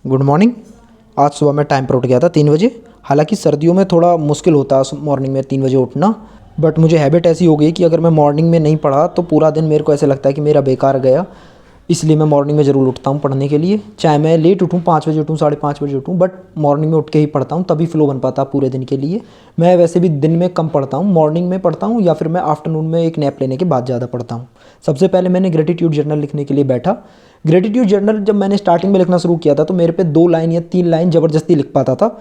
Good morning. आज सुबह मैं टाइम पर उठ गया था 3 बजे। हालांकि सर्दियों में थोड़ा मुश्किल होता है मॉर्निंग में 3 बजे उठना, बट मुझे हैबिट ऐसी हो गई कि अगर मैं मॉर्निंग में नहीं पढ़ा तो पूरा दिन मेरे को ऐसे लगता है कि मेरा बेकार गया। इसलिए मैं मॉर्निंग में ज़रूर उठता हूँ पढ़ने के लिए, चाहे मैं लेट उठूँ, 5 बजे उठूँ, 5:30 बजे उठूँ, बट मॉर्निंग में उठ के ही पढ़ता हूँ, तभी फ्लो बन पाता पूरे दिन के लिए। मैं वैसे भी दिन में कम पढ़ता हूँ, मॉर्निंग में पढ़ता हूँ या फिर मैं आफ्टरनून में एक नैप लेने के बाद ज़्यादा पढ़ता हूँ। सबसे पहले मैंने ग्रेटिट्यूड जर्नल लिखने के लिए बैठा। ग्रेटिट्यूड जर्नल जब मैंने स्टार्टिंग में लिखना शुरू किया था तो मेरे पे 2 लाइन या 3 लाइन ज़बरदस्ती लिख पाता था।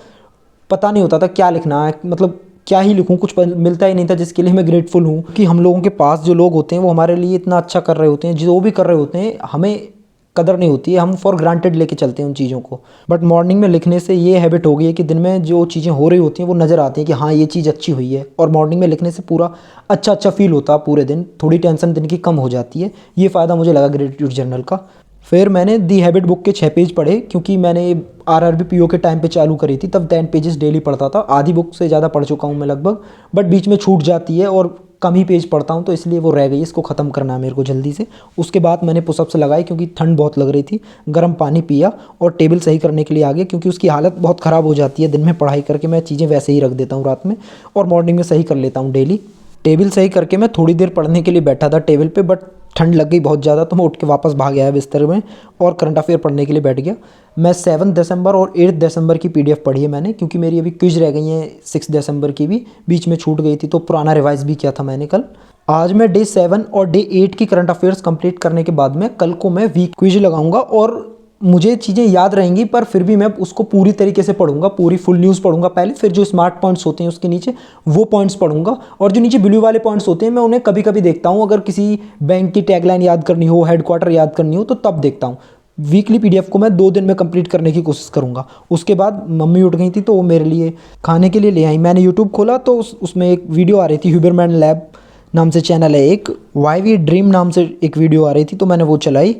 पता नहीं होता था क्या लिखना है, मतलब क्या ही लिखूँ, कुछ मिलता ही नहीं था जिसके लिए मैं ग्रेटफुल हूँ। कि हम लोगों के पास जो लोग होते हैं वो हमारे लिए इतना अच्छा कर रहे होते हैं, जो भी कर रहे होते हैं हमें कदर नहीं होती है, हम फॉर ग्रांटेड लेके चलते हैं उन चीज़ों को। बट मॉर्निंग में लिखने से ये हैबिट हो गई है कि दिन में जो चीज़ें हो रही होती हैं वो नज़र आती हैं कि हाँ ये चीज़ अच्छी हुई है, और मॉर्निंग में लिखने से पूरा अच्छा अच्छा फील होता है पूरे दिन, थोड़ी टेंशन दिन की कम हो जाती है। ये फ़ायदा मुझे लगा ग्रेटिट्यूड जर्नल का। फिर मैंने दी हैबिट बुक के 6 पेज पढ़े, क्योंकि मैंने आरआरबी पीओ के टाइम पे चालू करी थी, तब 10 पेजेस डेली पढ़ता था। आधी बुक से ज़्यादा पढ़ चुका हूँ मैं लगभग, बट बीच में छूट जाती है और कम ही पेज पढ़ता हूँ, तो इसलिए वो रह गई। इसको ख़त्म करना है मेरे को जल्दी से। उसके बाद मैंने पुशअप्स लगाए क्योंकि ठंड बहुत लग रही थी, गर्म पानी पिया और टेबल सही करने के लिए आ गया, क्योंकि उसकी हालत बहुत ख़राब हो जाती है दिन में पढ़ाई करके। मैं चीज़ें वैसे ही रख देता हूँ रात में और मॉर्निंग में सही कर लेता हूँ डेली। टेबल सही करके मैं थोड़ी देर पढ़ने के लिए बैठा था टेबल पे, बट ठंड लग गई बहुत ज़्यादा, तो मैं उठ के वापस भाग आया बिस्तर में और करंट अफेयर पढ़ने के लिए बैठ गया। मैं 7 दिसंबर और 8 दिसंबर की पीडीएफ पढ़ी है मैंने, क्योंकि मेरी अभी क्विज रह गई हैं 6 दिसंबर की भी, बीच में छूट गई थी, तो पुराना रिवाइज भी किया था मैंने कल। आज मैं डे 7 और डे 8 की करंट अफेयर्स कंप्लीट करने के बाद में कल को मैं वीक क्विज लगाऊंगा, और मुझे चीज़ें याद रहेंगी, पर फिर भी मैं उसको पूरी तरीके से पढ़ूंगा, पूरी फुल न्यूज़ पढ़ूंगा पहले, फिर जो स्मार्ट पॉइंट्स होते हैं उसके नीचे वो पॉइंट्स पढ़ूंगा, और जो नीचे ब्लू वाले पॉइंट्स होते हैं मैं उन्हें कभी कभी देखता हूँ। अगर किसी बैंक की टैगलाइन याद करनी हो, हेडक्वार्टर याद करनी हो, तो तब देखता हूँ। वीकली पीडीएफ को मैं 2 दिन में कंप्लीट करने की कोशिश करूंगा। उसके बाद मम्मी उठ गई थी तो वो मेरे लिए खाने के लिए ले आई। मैंने यूट्यूब खोला तो उसमें एक वीडियो आ रही थी, ह्यूबरमैन लैब नाम से चैनल है एक, वाई वी ड्रीम नाम से एक वीडियो आ रही थी, तो मैंने वो चलाई।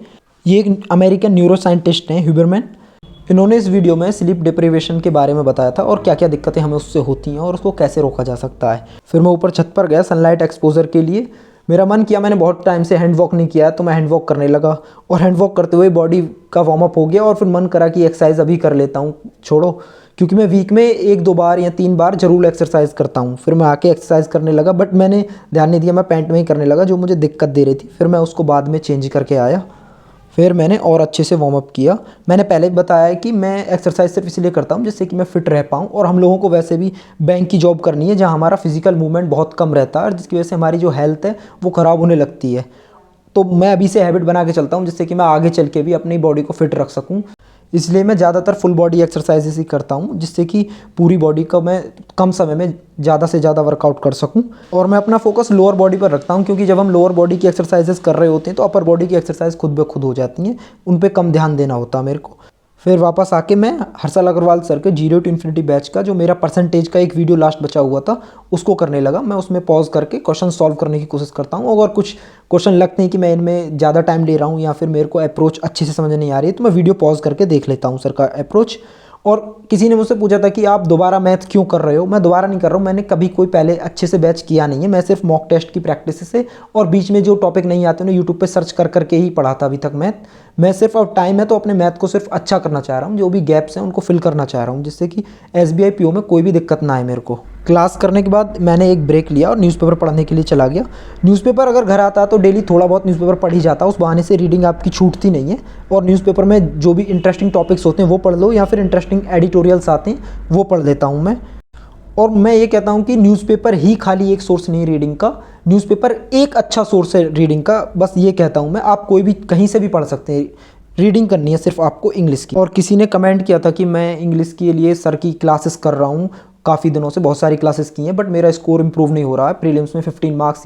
ये एक अमेरिकन न्यूरो साइंटिस्ट हैं ह्यूबरमैन। इन्होंने इस वीडियो में स्लीप डिप्रिवेशन के बारे में बताया था और क्या क्या दिक्कतें हमें उससे होती हैं और उसको कैसे रोका जा सकता है। फिर मैं ऊपर छत पर गया सनलाइट एक्सपोजर के लिए। मेरा मन किया, मैंने बहुत टाइम से हैंड वॉक नहीं किया, तो मैं हैंड वॉक करने लगा, और हैंड वॉक करते हुए बॉडी का वार्म अप हो गया, और फिर मन करा कि एक्सरसाइज अभी कर लेता हूँ, छोड़ो, क्योंकि मैं वीक में 1-2 बार या 3 बार जरूर एक्सरसाइज करता हूँ। फिर मैं आके एक्सरसाइज करने लगा, बट मैंने ध्यान नहीं दिया, मैं पैंट में ही करने लगा जो मुझे दिक्कत दे रही थी। फिर मैं उसको बाद में चेंज करके आया। फिर मैंने और अच्छे से वार्म अप किया। मैंने पहले भी बताया है कि मैं एक्सरसाइज सिर्फ इसलिए करता हूँ जिससे कि मैं फिट रह पाऊँ, और हम लोगों को वैसे भी बैंक की जॉब करनी है जहाँ हमारा फिजिकल मूवमेंट बहुत कम रहता है, और जिसकी वजह से हमारी जो हेल्थ है वो ख़राब होने लगती है। तो मैं अभी से हैबिट बना के चलता हूँ जिससे कि मैं आगे चल के भी अपनी बॉडी को फिट रख सकूँ। इसलिए मैं ज़्यादातर फुल बॉडी एक्सरसाइजेस ही करता हूँ, जिससे कि पूरी बॉडी का मैं कम समय में ज़्यादा से ज़्यादा वर्कआउट कर सकूँ। और मैं अपना फोकस लोअर बॉडी पर रखता हूँ, क्योंकि जब हम लोअर बॉडी की एक्सरसाइजेस कर रहे होते हैं तो अपर बॉडी की एक्सरसाइज खुद ब खुद हो जाती हैं, उन पर कम ध्यान देना होता है मेरे को। फिर वापस आके मैं हर्षल अग्रवाल सर के 0 to Infinity बैच का जो मेरा परसेंटेज का एक वीडियो लास्ट बचा हुआ था उसको करने लगा। मैं उसमें पॉज करके क्वेश्चन सॉल्व करने की कोशिश करता हूँ। अगर कुछ क्वेश्चन लगते हैं कि मैं इनमें ज़्यादा टाइम ले रहा हूँ या फिर मेरे को अप्रोच अच्छे से समझ नहीं आ रही है, तो मैं वीडियो पॉज करके देख लेता हूँ सर का अप्रोच। और किसी ने मुझसे पूछा था कि आप दोबारा मैथ क्यों कर रहे हो? मैं दोबारा नहीं कर रहा हूँ, मैंने कभी कोई पहले अच्छे से बैच किया नहीं है। मैं सिर्फ मॉक टेस्ट की प्रैक्टिस से और बीच में जो टॉपिक नहीं आते उन्हें यूट्यूब पे सर्च कर करके ही पढ़ा था अभी तक मैथ। मैं सिर्फ, अब टाइम है तो अपने मैथ को सिर्फ अच्छा करना चाह रहा हूँ, जो भी गैप्स हैं उनको फिल करना चाह रहा हूँ, जिससे कि SBI PO में कोई भी दिक्कत ना आए मेरे को। क्लास करने के बाद मैंने एक ब्रेक लिया और न्यूज़पेपर पढ़ने के लिए चला गया। न्यूज़पेपर अगर घर आता तो डेली थोड़ा बहुत न्यूज़पेपर पढ़ ही जाता, उस बहाने से रीडिंग आपकी छूटती नहीं है। और न्यूज़पेपर में जो भी इंटरेस्टिंग टॉपिक्स होते हैं वो पढ़ लो, या फिर इंटरेस्टिंग एडिटोरियल्स आते हैं वो पढ़ लेता हूँ मैं। और मैं ये कहता हूँ कि न्यूज़पेपर ही खाली एक सोर्स नहीं रीडिंग का, न्यूज़पेपर एक अच्छा सोर्स है रीडिंग का, बस ये कहता हूँ मैं। आप कोई भी कहीं से भी पढ़ सकते हैं, रीडिंग करनी है सिर्फ आपको इंग्लिश की। और किसी ने कमेंट किया था कि मैं इंग्लिश के लिए सर की क्लासेस कर रहा हूँ काफ़ी दिनों से, बहुत सारी क्लासेस की हैं, बट मेरा स्कोर इंप्रूव नहीं हो रहा है। प्रीलिम्स में 15 मार्क्स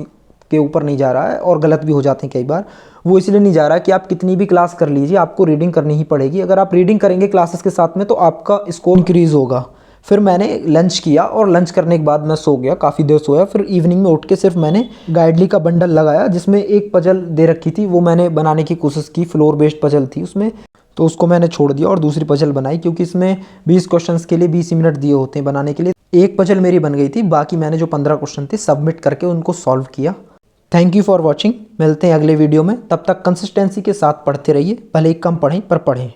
के ऊपर नहीं जा रहा है, और गलत भी हो जाते हैं कई बार। वो इसलिए नहीं जा रहा है कि आप कितनी भी क्लास कर लीजिए, आपको रीडिंग करनी ही पड़ेगी। अगर आप रीडिंग करेंगे क्लासेस के साथ में तो आपका स्कोर इंक्रीज़ होगा। फिर मैंने लंच किया, और लंच करने के बाद मैं सो गया, काफ़ी देर सोया। फिर इवनिंग में उठ के सिर्फ मैंने गाइडली का बंडल लगाया, जिसमें एक पजल दे रखी थी, वो मैंने बनाने की कोशिश की। फ्लोर बेस्ड पजल थी उसमें, तो उसको मैंने छोड़ दिया और दूसरी पजल बनाई, क्योंकि इसमें 20 क्वेश्चंस के लिए 20 मिनट दिए होते हैं बनाने के लिए। एक पजल मेरी बन गई थी, बाकी मैंने जो 15 क्वेश्चन थे सबमिट करके उनको सॉल्व किया। Thank you for watching. मिलते हैं अगले वीडियो में, तब तक कंसिस्टेंसी के साथ पढ़ते रहिए, भले ही कम पढ़ें पर पढ़ें।